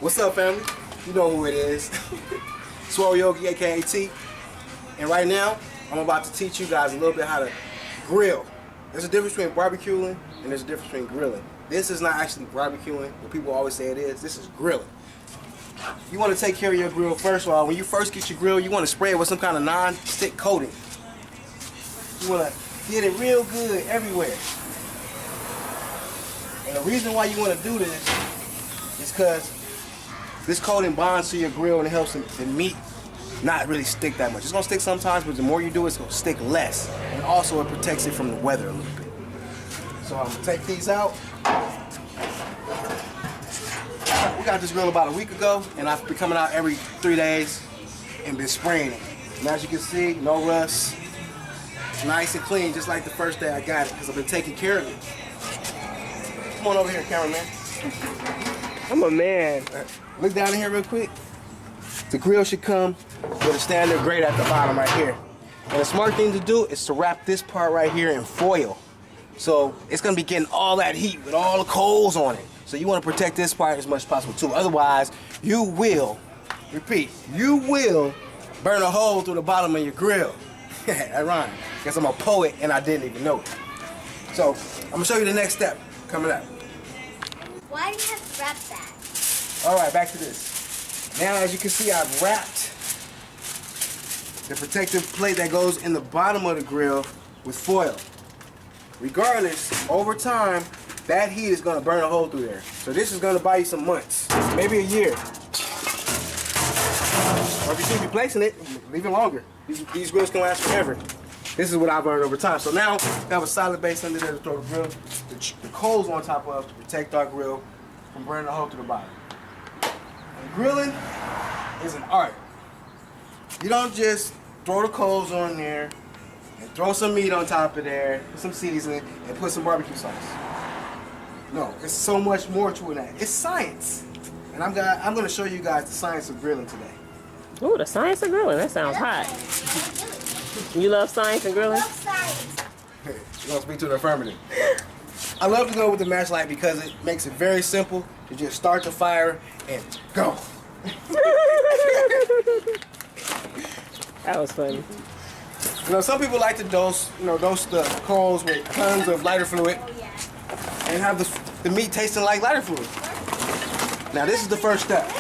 What's up, family? You know who it is. Swole Yogi, aka T. And right now, I'm about to teach you guys a little bit how to grill. There's a difference between barbecuing and there's a difference between grilling. This is not actually barbecuing, what people always say it is. This is grilling. You want to take care of your grill first of all. When you first get your grill, you want to spray it with some kind of non-stick coating. You want to get it real good everywhere. And the reason why you want to do this is because this coating bonds to your grill and it helps the meat not really stick that much. It's going to stick sometimes, but the more you do it, it's going to stick less. And also it protects it from the weather a little bit. So I'm going to take these out. We got this grill about a week ago, and I've been coming out every 3 days and been spraying it. And as you can see, no rust. It's nice and clean, just like the first day I got it, because I've been taking care of it. Come on over here, cameraman. I'm a man. Look down in here real quick. The grill should come with a standard grate at the bottom right here. And the smart thing to do is to wrap this part right here in foil. So it's going to be getting all that heat with all the coals on it. So you want to protect this part as much as possible too. Otherwise, you will, repeat, you will burn a hole through the bottom of your grill. That rhymes. Guess I'm a poet and I didn't even know it. So I'm going to show you the next step coming up. Why do you have to wrap that? Alright, back to this. Now as you can see, I've wrapped the protective plate that goes in the bottom of the grill with foil. Regardless, over time, that heat is going to burn a hole through there. So this is going to buy you some months, maybe a year. Or if you keep replacing it, even longer. These grills can last forever. This is what I've learned over time. So now we have a solid base under there to throw the grill, the coals on top of to protect our grill from burning a hole through the bottom. And grilling is an art. You don't just throw the coals on there and throw some meat on top of there, put some seasoning, and put some barbecue sauce. No, it's so much more to it than that. It's science. And I'm gonna show you guys the science of grilling today. Ooh, the science of grilling. That sounds hot. You love science and grilling? I love science. You're gonna speak to the affirmative. I love to go with the match light because it makes it very simple to just start the fire and go. That was funny. You know, some people like to dose the coals with tons of lighter fluid and have the meat tasting like lighter fluid. Now this is the first step.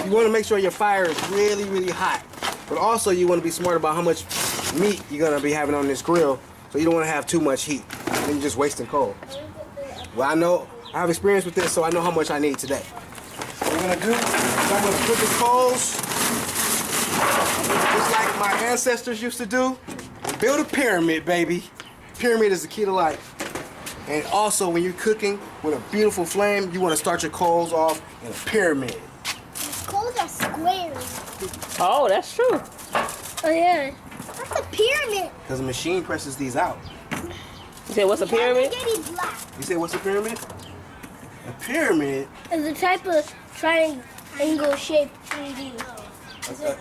You want to make sure your fire is really, really hot. But also you want to be smart about how much meat you're going to be having on this grill. So you don't want to have too much heat. Then you're just wasting coal. Well, I have experience with this, so I know how much I need today. What we're going to do is I'm going to put the coals, just like my ancestors used to do. Build a pyramid, baby. Pyramid is the key to life. And also, when you're cooking with a beautiful flame, you want to start your coals off in a pyramid. Coals are squares. Oh, that's true. Oh yeah. That's a pyramid. Because the machine presses these out. You said what's a pyramid? Black. You say what's a pyramid? A pyramid It's a type of triangle shaped 3D.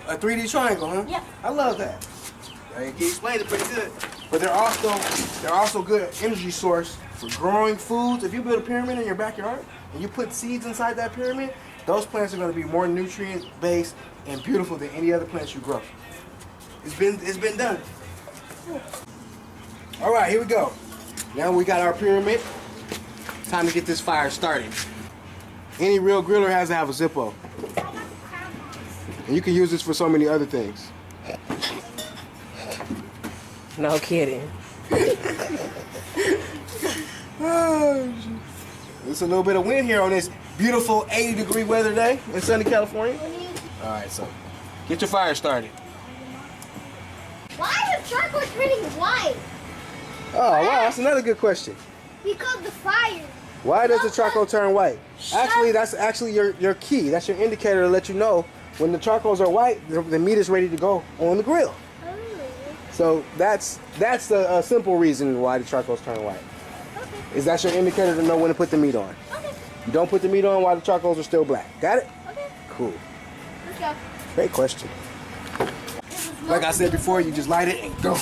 A 3D triangle, huh? Yep. I love that. You explained it pretty good. But they're also good energy source for growing foods. If you build a pyramid in your backyard and you put seeds inside that pyramid, those plants are going to be more nutrient based and beautiful than any other plants you grow. It's been done. All right, here we go. Now we got our pyramid. Time to get this fire started. Any real griller has to have a Zippo. And you can use this for so many other things. No kidding. There's a little bit of wind here on this beautiful 80-degree weather day in sunny California. All right, so get your fire started. Why is the charcoal turning white? Oh, wow, that's another good question. Because the fire. Why does the charcoal turn white? Actually, that's actually your key. That's your indicator to let you know when the charcoals are white, the meat is ready to go on the grill. So that's a simple reason why the charcoals turn white. Okay. Is that your indicator to know when to put the meat on? Okay. You don't put the meat on while the charcoals are still black. Got it? Okay. Cool. Let's go. Great question. Like I said before, you just light it and go.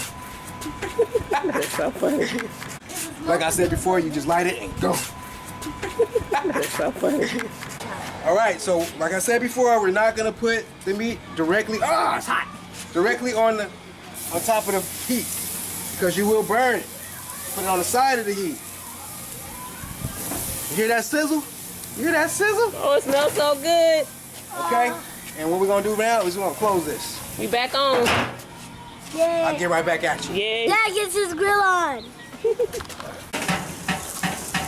That's so funny. Like I said before, you just light it and go. That's so funny. All right, so like I said before, we're not gonna put the meat directly. Ah, it's hot. Directly on top of the heat, because you will burn it. Put it on the side of the heat. You hear that sizzle? You hear that sizzle? Oh, it smells so good. Okay. And what we're gonna do now is we're gonna close this. We back on. Yeah. I'll get right back at you. Yeah. Dad gets his grill on.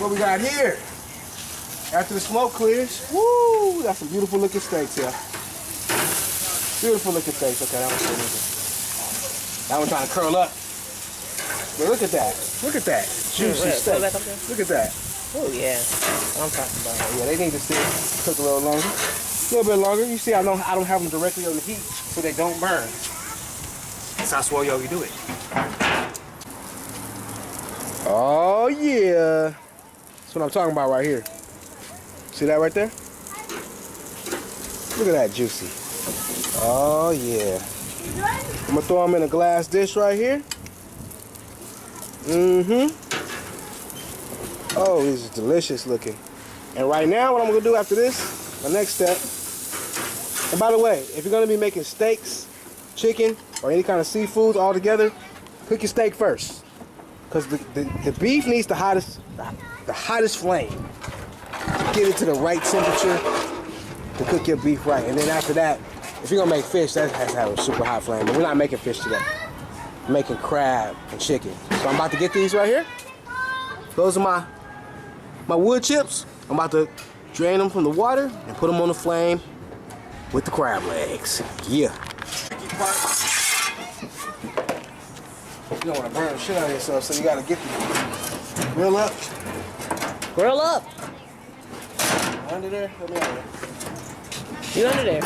What we got here? After the smoke clears, woo! That's some beautiful looking steaks here. Beautiful looking steaks. Okay, that one's still looking. That one trying to curl up. But look at that. Look at that. Juicy steak. Look at that. Oh yeah. What I'm talking about. Yeah, they need to still cook a little longer. A little bit longer. You see, I don't have them directly on the heat so they don't burn. That's how Swole Yogi do it. Oh yeah. That's what I'm talking about right here. See that right there? Look at that juicy. Oh yeah. I'm gonna throw them in a glass dish right here. Oh, these are delicious looking. And right now, what I'm gonna do after this, my next step. And by the way, if you're gonna be making steaks, chicken, or any kind of seafood all together, cook your steak first, because the beef needs the hottest flame. Get it to the right temperature to cook your beef right. And then after that, if you're gonna make fish, that has to have a super hot flame. But we're not making fish today. We're making crab and chicken. So I'm about to get these right here. Those are my wood chips. I'm about to drain them from the water and put them on the flame with the crab legs. Yeah. You don't want to burn the shit out of yourself, so you gotta get the grill up. Grill up. Under there? Let me under there. You under there.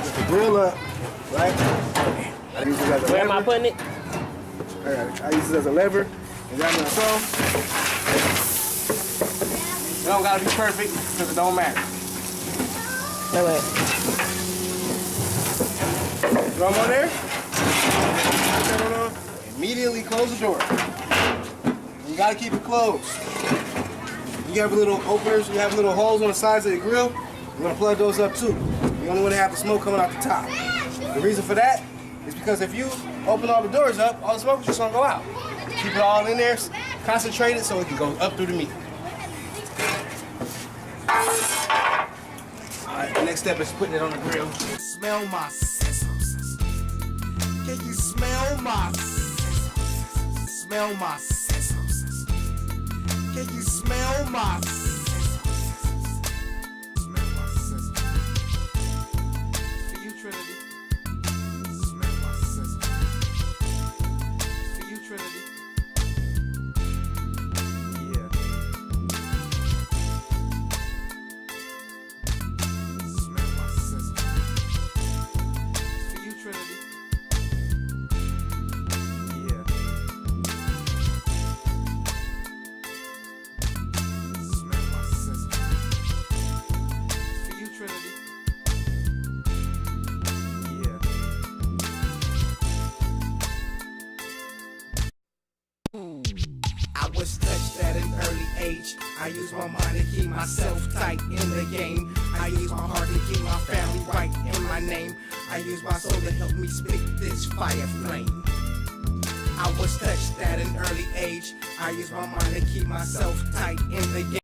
Get the grill up, right? I use it as a Where am I lever. putting it? Alright, I use it as a lever. And that's what I saw. It don't gotta be perfect, because it don't matter. No way. Throw them on there. Put that on. Immediately close the door. You gotta keep it closed. You have little openers, you have little holes on the sides of your grill. You wanna plug those up too. You only wanna have the smoke coming out the top. The reason for that is because if you open all the doors up, all the smoke is just gonna go out. Keep it all in there, concentrate it so it can go up through the meat. Alright, the next step is putting it on the grill. Smell my sizzles. Can you smell my sizzles? Smell my sizzles. Can you smell my sizzles? Smell my sizzles. For you, Trinity. Smell my sizzles. For you, Trinity. Yeah. Smell my sizzles. For you, Trinity. Yeah. Smell my sizzles. For you, Trinity. Yeah. I was touched at an early age. I use my mind to keep myself tight in the game. I use my heart to keep my family right in my name. I use my soul to help me spit this fire flame. I was touched at an early age. I use my mind to keep myself tight in the game.